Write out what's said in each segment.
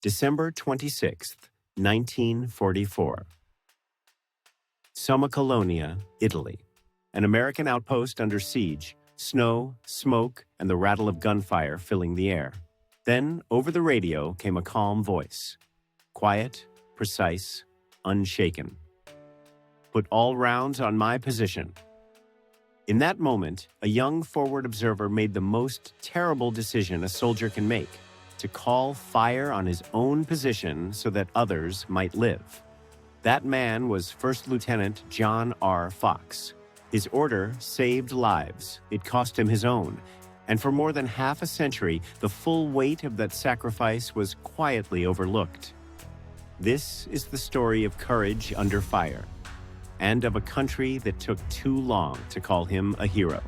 December 26th, 1944. Sommocolonia, Italy. An American outpost under siege, snow, smoke, and the rattle of gunfire filling the air. Then, over the radio, came a calm voice. Quiet, precise, unshaken. Put all rounds on my position. In that moment, a young forward observer made the most terrible decision a soldier can make, to call fire on his own position so that others might live. That man was First Lieutenant John R. Fox. His order saved lives. It cost him his own. And for more than half a century, the full weight of that sacrifice was quietly overlooked. This is the story of courage under fire, and of a country that took too long to call him a hero.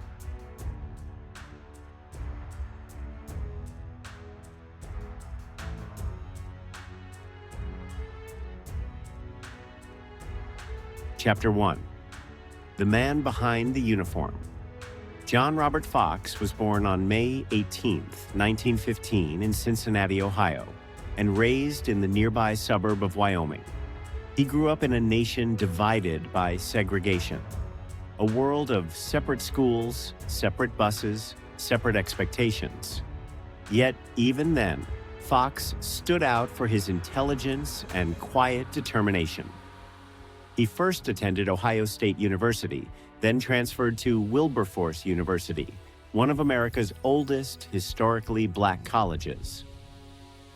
Chapter 1. The Man Behind the Uniform. John Robert Fox was born on May 18, 1915 in Cincinnati, Ohio, and raised in the nearby suburb of Wyoming. He grew up in a nation divided by segregation, a world of separate schools, separate buses, separate expectations. Yet, even then, Fox stood out for his intelligence and quiet determination. He first attended Ohio State University, then transferred to Wilberforce University, one of America's oldest historically black colleges.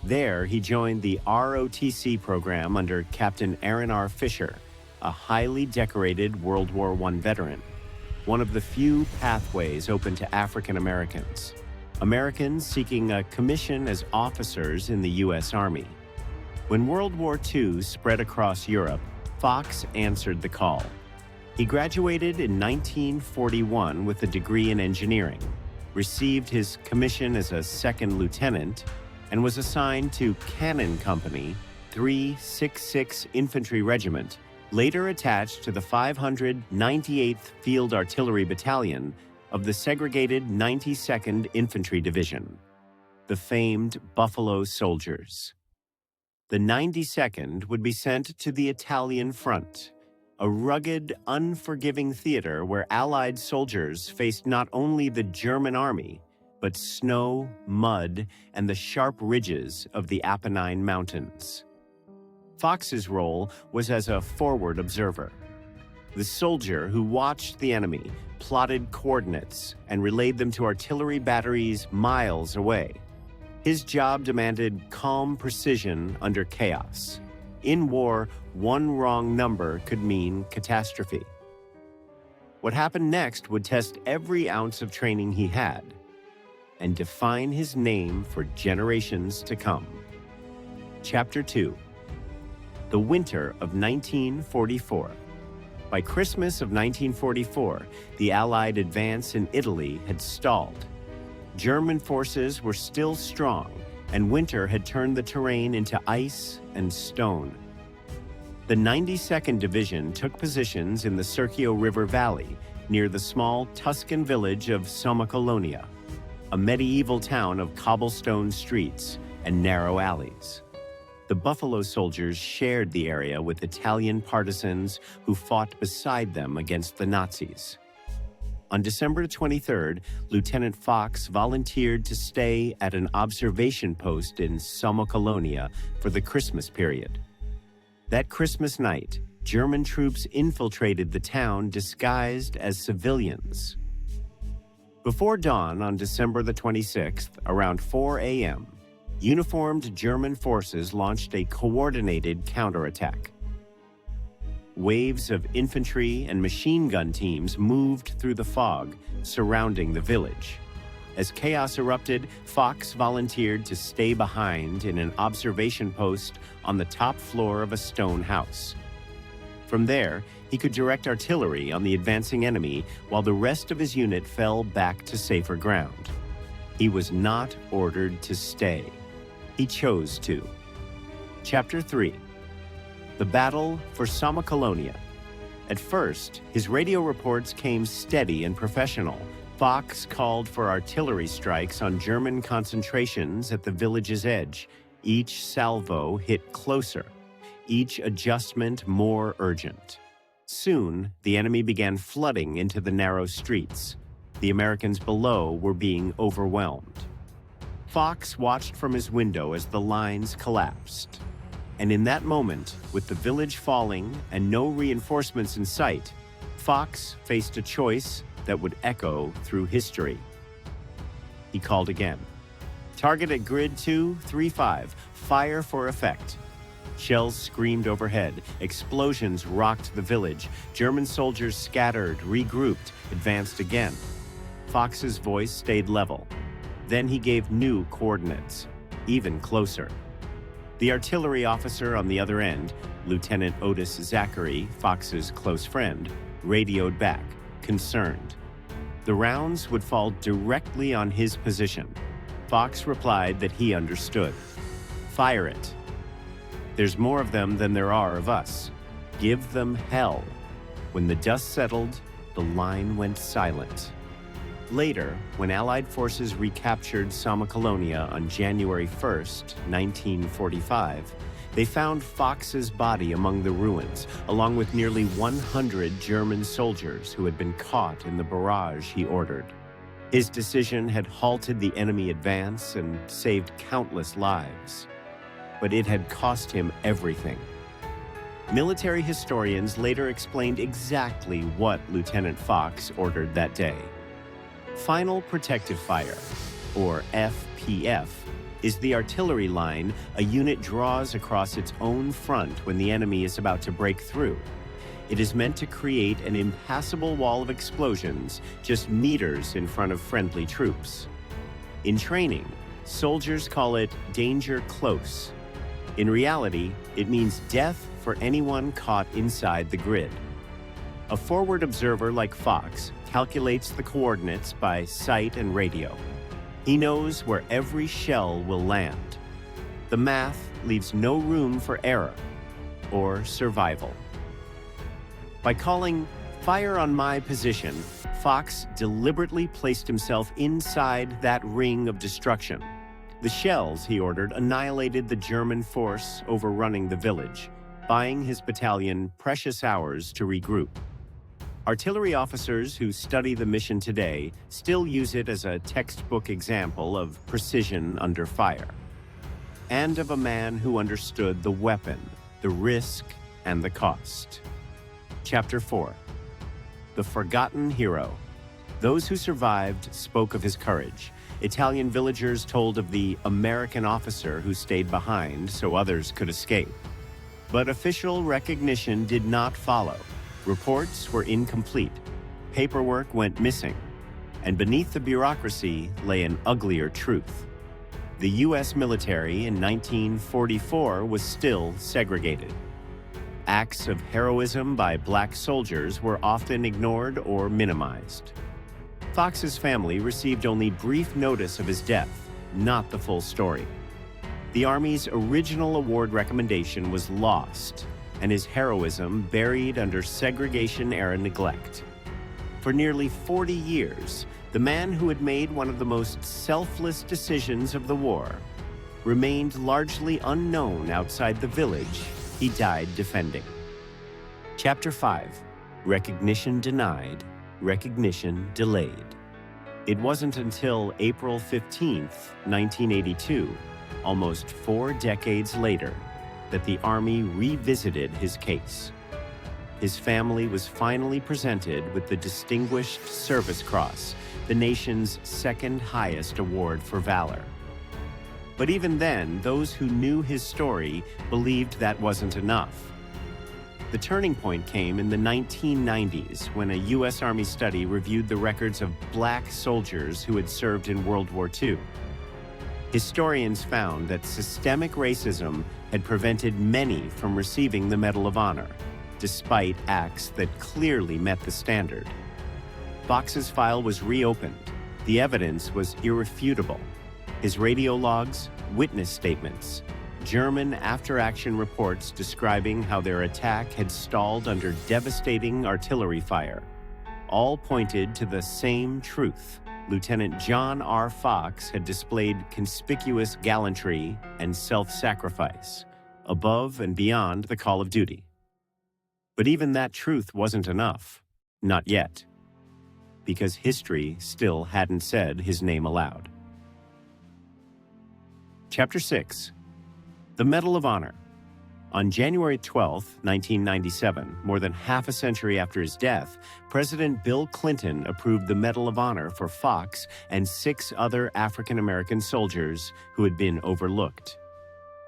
There, he joined the ROTC program under Captain Aaron R. Fisher, a highly decorated World War I veteran, one of the few pathways open to African Americans, Americans seeking a commission as officers in the U.S. Army. When World War II spread across Europe, Fox answered the call. He graduated in 1941 with a degree in engineering, received his commission as a second lieutenant, and was assigned to Cannon Company, 366 Infantry Regiment, later attached to the 598th Field Artillery Battalion of the segregated 92nd Infantry Division, the famed Buffalo Soldiers. The 92nd would be sent to the Italian front, a rugged, unforgiving theater where Allied soldiers faced not only the German army, but snow, mud, and the sharp ridges of the Apennine Mountains. Fox's role was as a forward observer, the soldier who watched the enemy, plotted coordinates, and relayed them to artillery batteries miles away. His job demanded calm precision under chaos. In war, one wrong number could mean catastrophe. What happened next would test every ounce of training he had and define his name for generations to come. Chapter 2. The Winter of 1944. By Christmas of 1944, the Allied advance in Italy had stalled. German forces were still strong, and winter had turned the terrain into ice and stone. The 92nd Division took positions in the Serchio River Valley, near the small Tuscan village of Sommocolonia, a medieval town of cobblestone streets and narrow alleys. The Buffalo Soldiers shared the area with Italian partisans who fought beside them against the Nazis. On December 23rd, Lieutenant Fox volunteered to stay at an observation post in Sommocolonia for the Christmas period. That Christmas night, German troops infiltrated the town disguised as civilians. Before dawn on December the 26th, around 4 a.m., uniformed German forces launched a coordinated counterattack. Waves of infantry and machine gun teams moved through the fog surrounding the village. As chaos erupted, Fox volunteered to stay behind in an observation post on the top floor of a stone house. From there, he could direct artillery on the advancing enemy while the rest of his unit fell back to safer ground. He was not ordered to stay. He chose to. Chapter 3. The Battle for Sommocolonia. At first, his radio reports came steady and professional. Fox called for artillery strikes on German concentrations at the village's edge, Each salvo hit closer, each adjustment more urgent. Soon, the enemy began flooding into the narrow streets. The Americans below were being overwhelmed. Fox watched from his window as the lines collapsed. And in that moment, with the village falling and no reinforcements in sight, Fox faced a choice that would echo through history. He called again. Target at grid 235, fire for effect. Shells screamed overhead, explosions rocked the village, German soldiers scattered, regrouped, advanced again. Fox's voice stayed level. Then he gave new coordinates, even closer. The artillery officer on the other end, Lieutenant Otis Zachary, Fox's close friend, radioed back, concerned. The rounds would fall directly on his position. Fox replied that he understood. Fire it. There's more of them than there are of us. Give them hell. When the dust settled, the line went silent. Later, when Allied forces recaptured Sommocolonia on January 1st, 1945, they found Fox's body among the ruins, along with nearly 100 German soldiers who had been caught in the barrage he ordered. His decision had halted the enemy advance and saved countless lives. But it had cost him everything. Military historians later explained exactly what Lieutenant Fox ordered that day. Final Protective Fire, or FPF, is the artillery line a unit draws across its own front when the enemy is about to break through. It is meant to create an impassable wall of explosions just meters in front of friendly troops. In training, soldiers call it danger close. In reality, it means death for anyone caught inside the grid. A forward observer like Fox calculates the coordinates by sight and radio. He knows where every shell will land. The math leaves no room for error or survival. By calling "fire on my position," Fox deliberately placed himself inside that ring of destruction. The shells, he ordered, annihilated the German force overrunning the village, buying his battalion precious hours to regroup. Artillery officers who study the mission today still use it as a textbook example of precision under fire, and of a man who understood the weapon, the risk, and the cost. Chapter 4. The Forgotten Hero. Those who survived spoke of his courage. Italian villagers told of the American officer who stayed behind so others could escape. But official recognition did not follow. Reports were incomplete. Paperwork went missing. And beneath the bureaucracy lay an uglier truth. The U.S. military in 1944 was still segregated. Acts of heroism by black soldiers were often ignored or minimized. Fox's family received only brief notice of his death, not the full story. The Army's original award recommendation was lost, and his heroism buried under segregation-era neglect. For nearly 40 years, the man who had made one of the most selfless decisions of the war remained largely unknown outside the village he died defending. Chapter 5. Recognition Denied, Recognition Delayed. It wasn't until April 15, 1982, almost 4 decades later, that the Army revisited his case. His family was finally presented with the Distinguished Service Cross, the nation's second highest award for valor. But even then, those who knew his story believed that wasn't enough. The turning point came in the 1990s when a U.S. Army study reviewed the records of black soldiers who had served in World War II. Historians found that systemic racism had prevented many from receiving the Medal of Honor, despite acts that clearly met the standard. Fox's file was reopened. The evidence was irrefutable. His radio logs, witness statements, German after-action reports describing how their attack had stalled under devastating artillery fire, all pointed to the same truth: Lieutenant John R. Fox had displayed conspicuous gallantry and self-sacrifice, above and beyond the call of duty. But even that truth wasn't enough. Not yet. Because history still hadn't said his name aloud. Chapter 6. The Medal of Honor. On January 12, 1997, more than half a century after his death, President Bill Clinton approved the Medal of Honor for Fox and 6 other African-American soldiers who had been overlooked.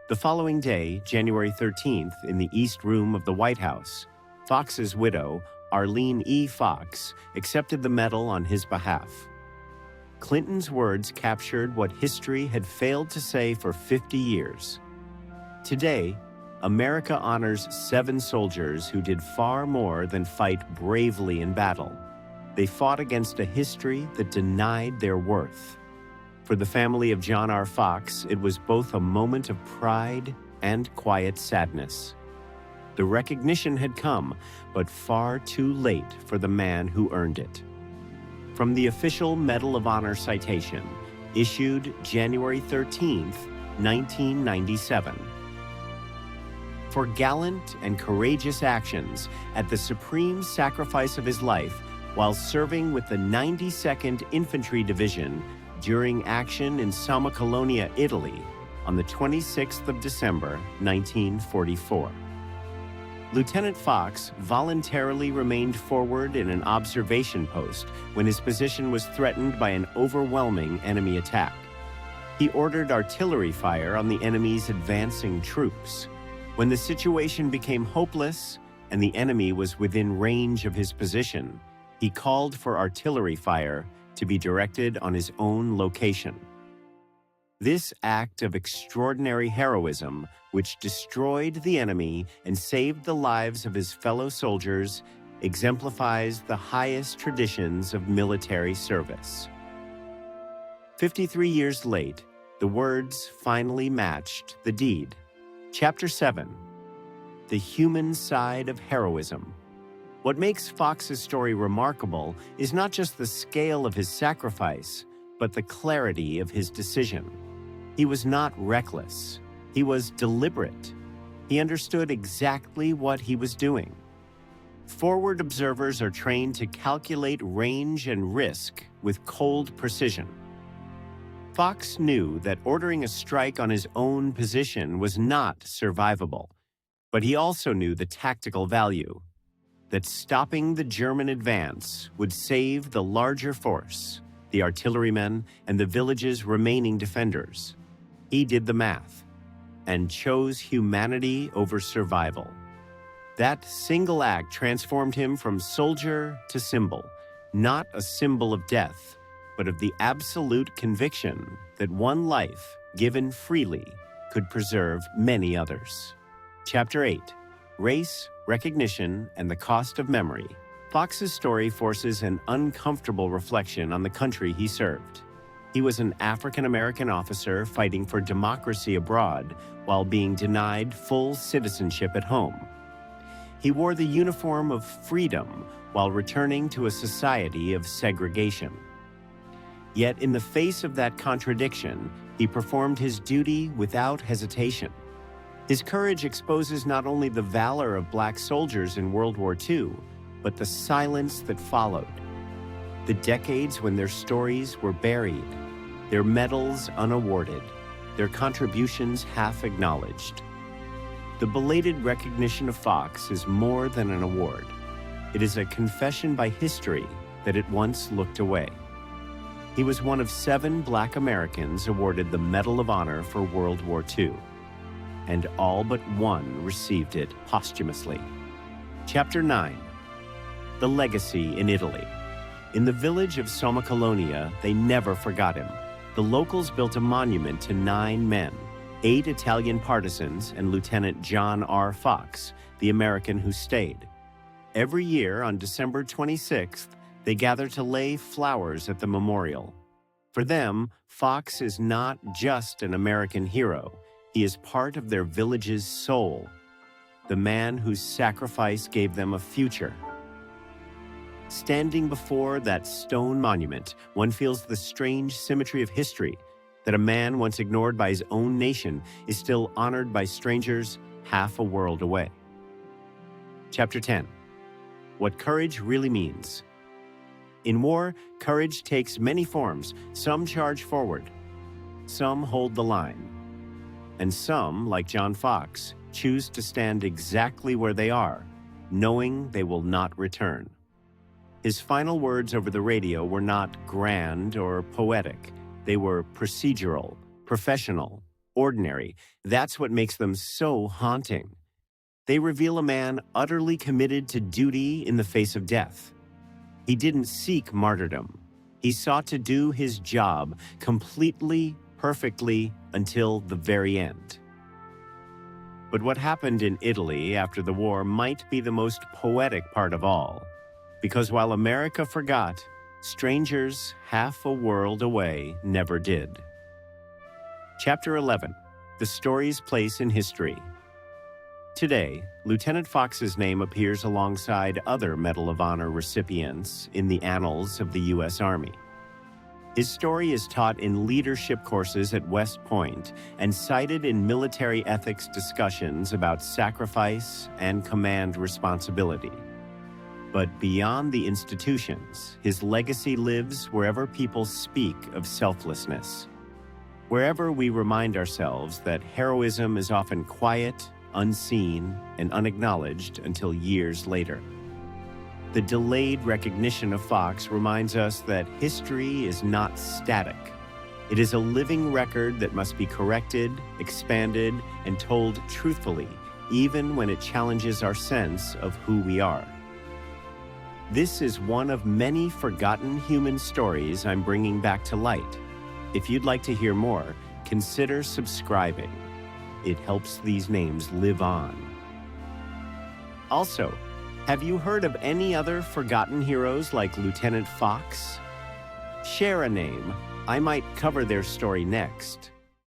The following day, January 13th, in the East Room of the White House, Fox's widow, Arlene E. Fox, accepted the medal on his behalf. Clinton's words captured what history had failed to say for 50 years. Today, America honors 7 soldiers who did far more than fight bravely in battle. They fought against a history that denied their worth. For the family of John R. Fox, it was both a moment of pride and quiet sadness. The recognition had come, but far too late for the man who earned it. From the official Medal of Honor citation, issued January 13, 1997. For gallant and courageous actions at the supreme sacrifice of his life while serving with the 92nd Infantry Division during action in Sommocolonia, Italy, on the 26th of December, 1944. Lieutenant Fox voluntarily remained forward in an observation post when his position was threatened by an overwhelming enemy attack. He ordered artillery fire on the enemy's advancing troops. When the situation became hopeless and the enemy was within range of his position, he called for artillery fire to be directed on his own location. This act of extraordinary heroism, which destroyed the enemy and saved the lives of his fellow soldiers, exemplifies the highest traditions of military service. 53 years late, the words finally matched the deed. Chapter 7. The Human Side of Heroism. What makes Fox's story remarkable is not just the scale of his sacrifice, but the clarity of his decision. He was not reckless. He was deliberate. He understood exactly what he was doing. Forward observers are trained to calculate range and risk with cold precision. Fox knew that ordering a strike on his own position was not survivable, but he also knew the tactical value, that stopping the German advance would save the larger force, the artillerymen and the village's remaining defenders. He did the math and chose humanity over survival. That single act transformed him from soldier to symbol, not a symbol of death, but of the absolute conviction that one life, given freely, could preserve many others. Chapter 8. Race, Recognition, and the Cost of Memory. Fox's story forces an uncomfortable reflection on the country he served. He was an African-American officer fighting for democracy abroad while being denied full citizenship at home. He wore the uniform of freedom while returning to a society of segregation. Yet in the face of that contradiction, he performed his duty without hesitation. His courage exposes not only the valor of Black soldiers in World War II, but the silence that followed. The decades when their stories were buried, their medals unawarded, their contributions half acknowledged. The belated recognition of Fox is more than an award. It is a confession by history that it once looked away. He was one of 7 Black Americans awarded the Medal of Honor for World War II, and all but one received it posthumously. Chapter 9. The Legacy in Italy. In the village of Sommocolonia, they never forgot him. The locals built a monument to 9 men, 8 Italian partisans and Lieutenant John R. Fox, the American who stayed. Every year on December 26th, they gather to lay flowers at the memorial. For them, Fox is not just an American hero. He is part of their village's soul, the man whose sacrifice gave them a future. Standing before that stone monument, one feels the strange symmetry of history, that a man once ignored by his own nation is still honored by strangers half a world away. Chapter 10. What courage really means. In war, courage takes many forms. Some charge forward, some hold the line, and some, like John Fox, choose to stand exactly where they are, knowing they will not return. His final words over the radio were not grand or poetic. They were procedural, professional, ordinary. That's what makes them so haunting. They reveal a man utterly committed to duty in the face of death. He didn't seek martyrdom. He sought to do his job completely, perfectly, until the very end. But what happened in Italy after the war might be the most poetic part of all, because while America forgot, strangers half a world away never did. Chapter 11. The story's place in history. Today, Lieutenant Fox's name appears alongside other Medal of Honor recipients in the annals of the U.S. Army. His story is taught in leadership courses at West Point and cited in military ethics discussions about sacrifice and command responsibility. But beyond the institutions, his legacy lives wherever people speak of selflessness. Wherever we remind ourselves that heroism is often quiet, unseen, and unacknowledged until years later. The delayed recognition of Fox reminds us that history is not static. It is a living record that must be corrected, expanded, and told truthfully, even when it challenges our sense of who we are. This is one of many forgotten human stories I'm bringing back to light. If you'd like to hear more, consider subscribing. It helps these names live on. Also, have you heard of any other forgotten heroes like Lieutenant Fox? Share a name. I might cover their story next.